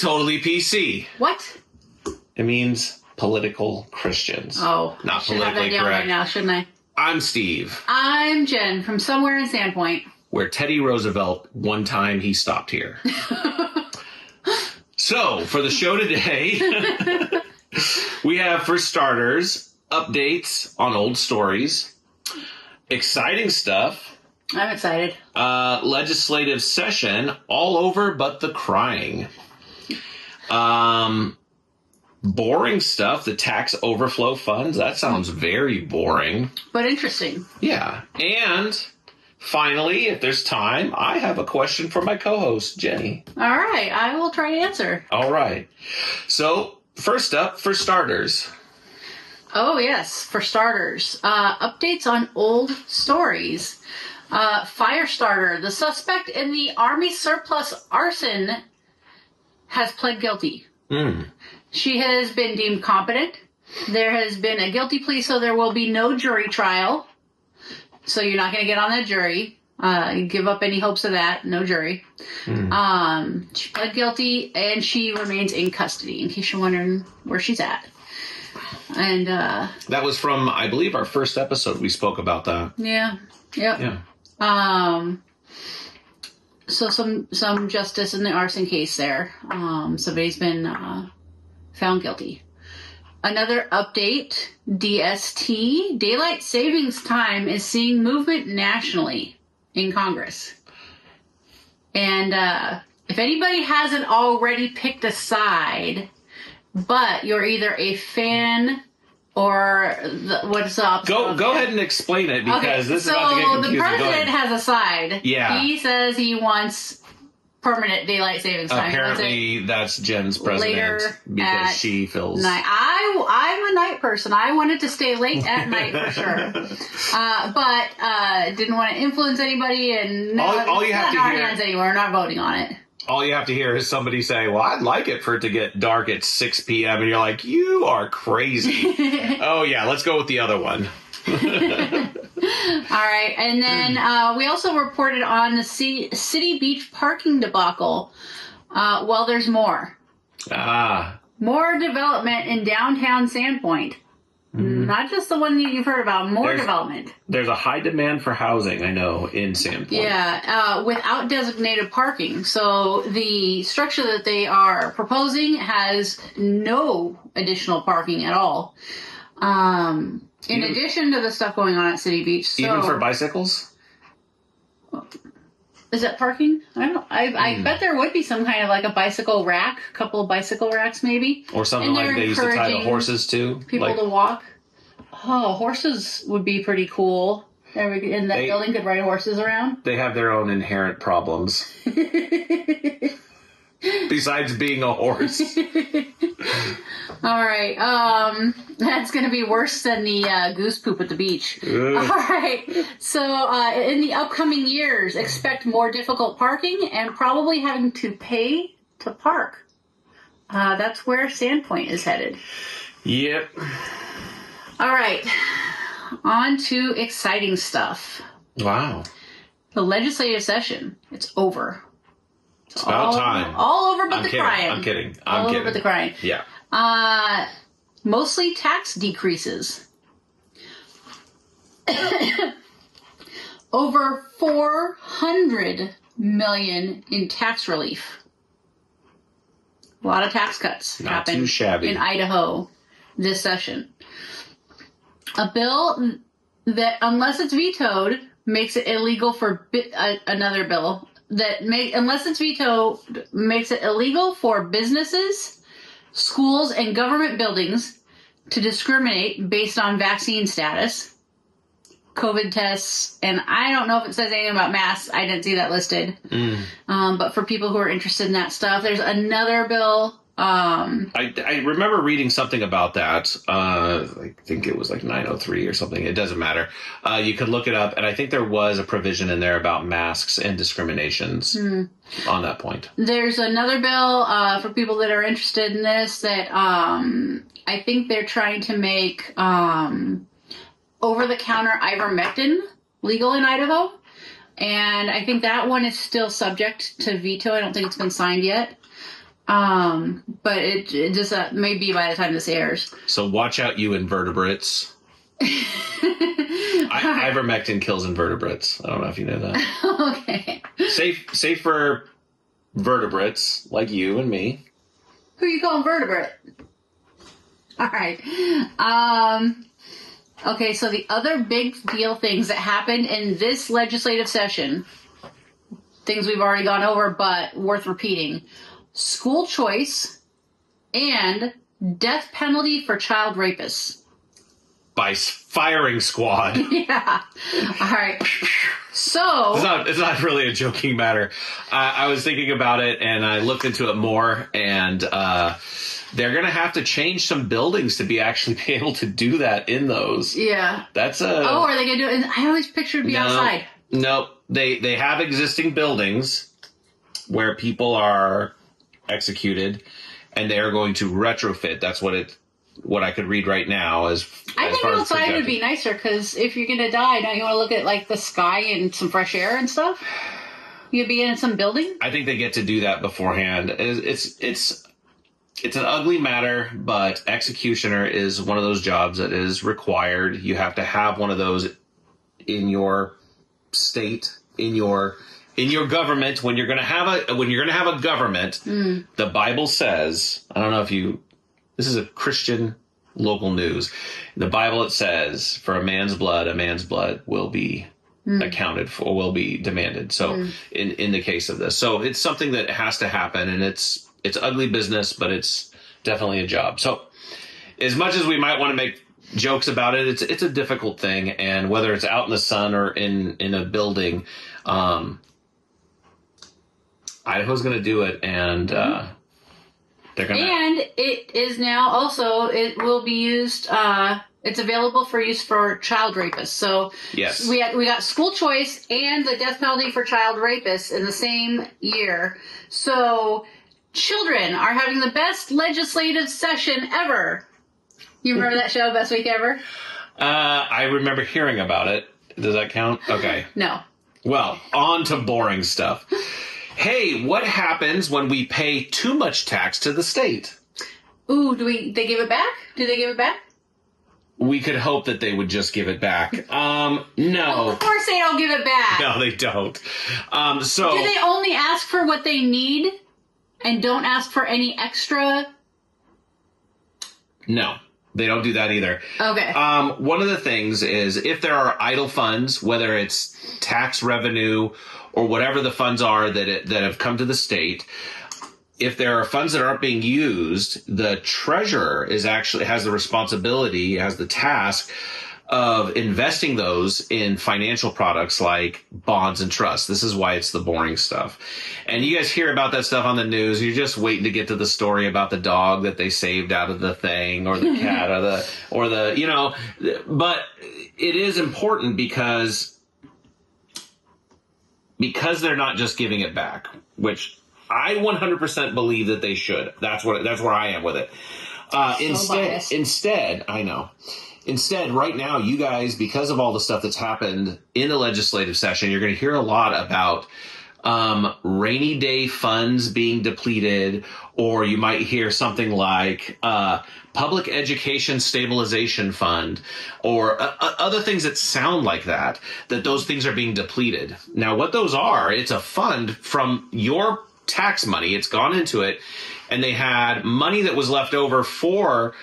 totally PC. What? It means political Christians. Oh, not I should have that politically down correct. right now, shouldn't I? I'm Steve. I'm Jen from somewhere in Sandpoint. Where Teddy Roosevelt, one time he stopped here. So, for the show today, we have, for starters, updates on old stories, exciting stuff. I'm excited. Legislative session all over but the crying. Boring stuff, the tax overflow funds. That sounds very boring. But interesting. Yeah. And finally, if there's time, I have a question for my co-host, Jenny. All right. I will try to answer. All right. So, first up, for starters. Oh, yes. For starters. Updates on old stories. Firestarter, the suspect in the Army surplus arson, has pled guilty. She has been deemed competent. There has been a guilty plea, so there will be no jury trial. So you're not going to get on that jury. Give up any hopes of that. No jury. She pled guilty, and she remains in custody, in case you're wondering where she's at. And that was from, I believe, our first episode. We spoke about that. Yeah. Yep. Yeah. So some justice in the arson case there. Somebody's been found guilty. Another update, DST, Daylight Savings Time, is seeing movement nationally in Congress. And if anybody hasn't already picked a side, but you're either a fan or what's up? Go ahead and explain it, because this is about to get confusing. So the president has a side. Yeah. He says he wants permanent daylight savings time. Apparently, that's Jen's president later because she feels. Night. I'm a night person. I wanted to stay late at night for sure, but didn't want to influence anybody, and all you have to hear. hear. Our hands anymore. We're not voting on it. All you have to hear is somebody say, well, I'd like it for it to get dark at 6 p.m. And you're like, you are crazy. Oh, yeah, let's go with the other one. All right. And then we also reported on the City Beach parking debacle. Well, there's more. More development in downtown Sandpoint. Not just the one that you've heard about, more development. There's a high demand for housing, I know, in Sandpoint. Yeah, without designated parking. So the structure that they are proposing has no additional parking at all. In addition to the stuff going on at City Beach. So, even for bicycles? Is that parking? I don't know. I bet there would be some kind of like a bicycle rack, a couple of bicycle racks maybe. Or something like they used to tie the horses to. People to walk. Oh, horses would be pretty cool. In that building could ride horses around. They have their own inherent problems. Besides being a horse. All right. That's going to be worse than the goose poop at the beach. Ugh. All right. So in the upcoming years, expect more difficult parking and probably having to pay to park. That's where Sandpoint is headed. Yep. All right. On to exciting stuff. Wow. The legislative session. It's over. It's about time. All over but the kidding. crying. I'm kidding. All over but the crying. Yeah. Mostly tax decreases. Over $400 million in tax relief. A lot of tax cuts Not too shabby. in Idaho this session. A bill that, unless it's vetoed, makes it illegal for another bill that unless it's vetoed, makes it illegal for businesses, schools, and government buildings to discriminate based on vaccine status, COVID tests, and I don't know if it says anything about masks. I didn't see that listed. But for people who are interested in that stuff, there's another bill. I remember reading something about that. I think it was like 903 or something. It doesn't matter. You could look it up, and I think there was a provision in there about masks and discriminations on that point. There's another bill for people that are interested in this that I think they're trying to make over-the-counter ivermectin legal in Idaho. And I think that one is still subject to veto. I don't think it's been signed yet. But it just may be by the time this airs. So watch out, you invertebrates. Ivermectin kills invertebrates. I don't know if you know that. Okay. Safe for vertebrates like you and me. Who you call vertebrate? All right. Okay, so the other big deal things that happened in this legislative session, things we've already gone over, but worth repeating. School choice and death penalty for child rapists. By firing squad. Yeah. All right. So it's not really a joking matter. I was thinking about it and I looked into it more, and they're going to have to change some buildings to actually be able to do that in those. Yeah. That's are they going to do it? I always pictured it'd be outside. No, they have existing buildings where people are executed, and they are going to retrofit. That's what I could read right now. I think outside would be nicer, because if you're going to die, don't you want to look at like the sky and some fresh air and stuff? You'd be in some building? I think they get to do that beforehand. It's an ugly matter, but executioner is one of those jobs that is required. You have to have one of those in your state, in your government. When you're going to have a government, the Bible says, I don't know if this is a Christian local news. In the Bible, it says, for a man's blood will be accounted for, will be demanded. So in the case of this, so it's something that has to happen, and it's ugly business, but it's definitely a job. So as much as we might want to make jokes about it, it's a difficult thing. And whether it's out in the sun or in a building, Idaho's going to do it. And, and it is now also, it will be used, it's available for use for child rapists. So yes, we got school choice and the death penalty for child rapists in the same year. So children are having the best legislative session ever. You remember that show, Best Week Ever? I remember hearing about it. Does that count? Okay. No. Well, on to boring stuff. Hey, what happens when we pay too much tax to the state? Ooh, they give it back? Do they give it back? We could hope that they would just give it back. No. Well, of course they don't give it back. No, they don't. Do they only ask for what they need and don't ask for any extra? No, they don't do that either. Okay. One of the things is, if there are idle funds, whether it's tax revenue or whatever the funds are that have come to the state, if there are funds that aren't being used, the treasurer has the responsibility, has the task of investing those in financial products like bonds and trusts. This is why it's the boring stuff. And you guys hear about that stuff on the news. You're just waiting to get to the story about the dog that they saved out of the thing, or the cat, but it is important because they're not just giving it back, which I 100% believe that they should. That's where I am with it. Instead, I know. Instead, right now, you guys, because of all the stuff that's happened in the legislative session, you're going to hear a lot about rainy day funds being depleted, or you might hear something like public education stabilization fund, or other things that sound like that those things are being depleted. Now, what those are, it's a fund from your tax money. It's gone into it, and they had money that was left over for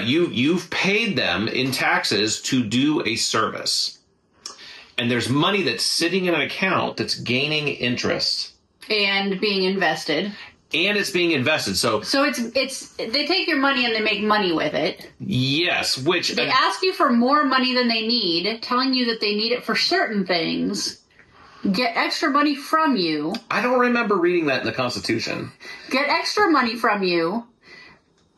you've paid them in taxes to do a service. And there's money that's sitting in an account that's gaining interest. And being invested. And it's being invested. So it's they take your money and they make money with it. Yes, which they ask you for more money than they need, telling you that they need it for certain things. Get extra money from you. I don't remember reading that in the Constitution. Get extra money from you.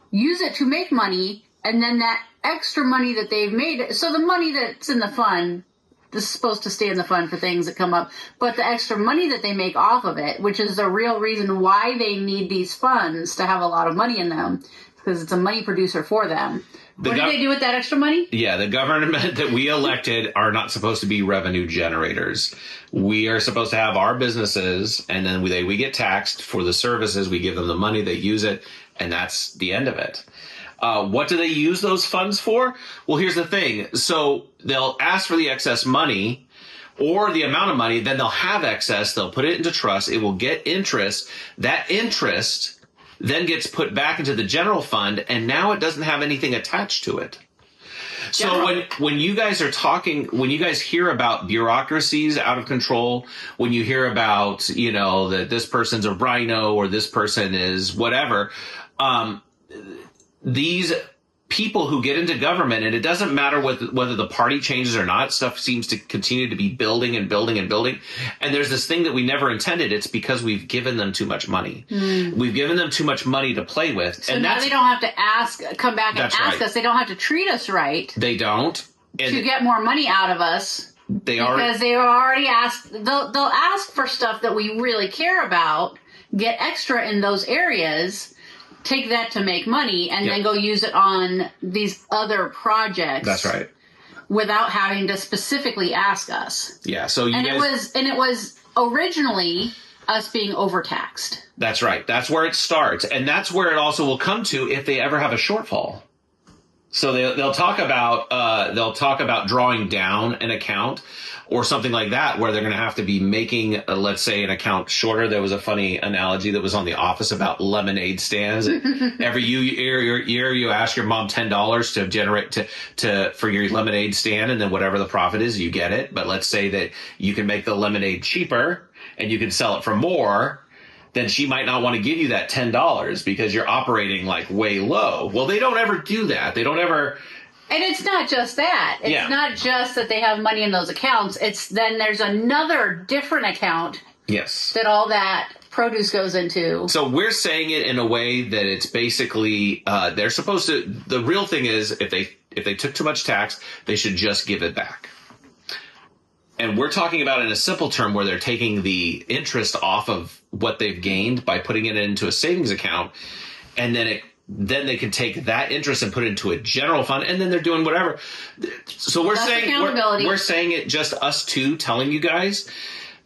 Use it to make money, and then that extra money that they've made. So the money that's in the fund, this is supposed to stay in the fund for things that come up, but the extra money that they make off of it, which is the real reason why they need these funds to have a lot of money in them, because it's a money producer for them. What do they do with that extra money? Yeah, the government that we elected are not supposed to be revenue generators. We are supposed to have our businesses, and then we get taxed for the services. We give them the money, they use it, and that's the end of it. What do they use those funds for? Well, here's the thing. So they'll ask for the excess money or the amount of money, then they'll have excess. They'll put it into trust. It will get interest. That interest then gets put back into the general fund, and now it doesn't have anything attached to it. So when you guys are talking, when you guys hear about bureaucracies out of control, when you hear about, that this person's a rhino or this person is whatever, these people who get into government, and it doesn't matter whether the party changes or not, stuff seems to continue to be building and building and building. And there's this thing that we never intended. It's because we've given them too much money. We've given them too much money to play with. So now they don't have to come back and ask us. They don't have to treat us right. They don't. And to get more money out of us. Because they already asked. They'll ask for stuff that we really care about, get extra in those areas, take that to make money, and then go use it on these other projects. That's right. Without having to specifically ask us. Yeah. So it was originally us being overtaxed. That's right. That's where it starts, and that's where it also will come to if they ever have a shortfall. So they'll talk about drawing down an account or something like that, where they're going to have to be making, let's say, an account shorter. There was a funny analogy that was on The Office about lemonade stands. Every year you ask your mom $10 to generate for your lemonade stand, and then whatever the profit is, you get it. But let's say that you can make the lemonade cheaper and you can sell it for more. Then she might not want to give you that $10 because you're operating like way low. Well, they don't ever do that. They don't ever. And it's not just that. It's not just that they have money in those accounts. It's then there's another different account. Yes. That all that produce goes into. So we're saying it in a way that it's basically they're supposed to. The real thing is if they took too much tax, they should just give it back. And we're talking about in a simple term where they're taking the interest off of what they've gained by putting it into a savings account, and then they can take that interest and put it into a general fund, and then they're doing whatever. So we're saying it just us two telling you guys,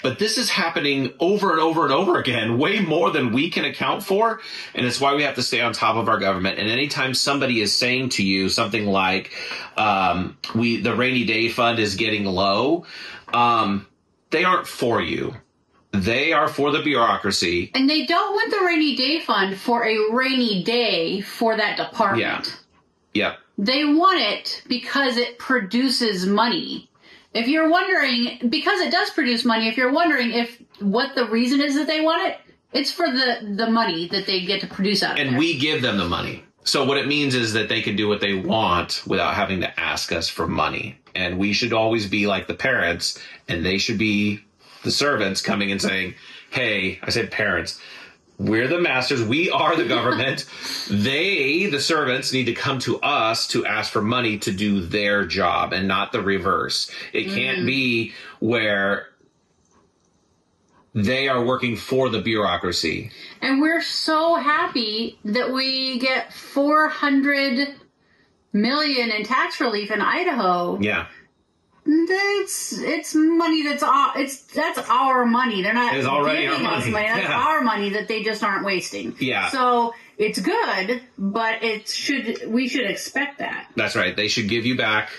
but this is happening over and over and over again, way more than we can account for, and it's why we have to stay on top of our government. And anytime somebody is saying to you something like, the rainy day fund is getting low, they aren't for you. They are for the bureaucracy. And they don't want the rainy day fund for a rainy day for that department. Yeah. They want it because it produces money. If you're wondering, because it does produce money, if you're wondering what the reason is that they want it, it's for the money that they get to produce out of it. And we give them the money. So what it means is that they can do what they want without having to ask us for money. And we should always be like the parents, and they should be the servants coming and saying, hey, I said parents, we're the masters. We are the government. The servants, need to come to us to ask for money to do their job and not the reverse. It can't be where they are working for the bureaucracy. And we're so happy that we get $400 million in tax relief in Idaho. Yeah. It's money that's our money. They're not giving us money. That's our money that they just aren't wasting. Yeah. So it's good, but we should expect that. That's right. They should give you back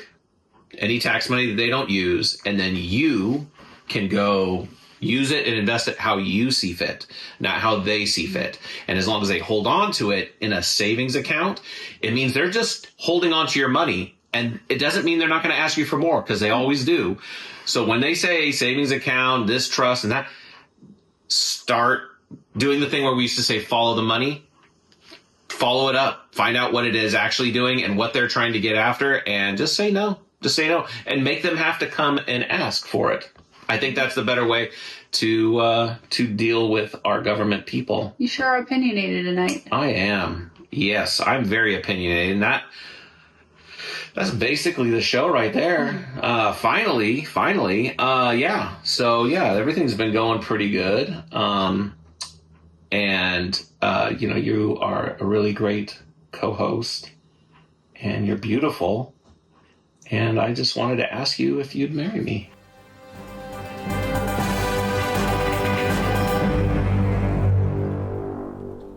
any tax money that they don't use, and then you can go use it and invest it how you see fit, not how they see fit. And as long as they hold on to it in a savings account, it means they're just holding on to your money. And it doesn't mean they're not going to ask you for more, because they always do. So when they say savings account, this trust and that, start doing the thing where we used to say follow the money. Follow it up. Find out what it is actually doing and what they're trying to get after, and just say no. Just say no. And make them have to come and ask for it. I think that's the better way to deal with our government people. You sure are opinionated tonight. I am. Yes, I'm very opinionated. And that's basically the show right there. Finally. Yeah. So yeah, everything's been going pretty good. And you are a really great co-host, and you're beautiful. And I just wanted to ask you if you'd marry me.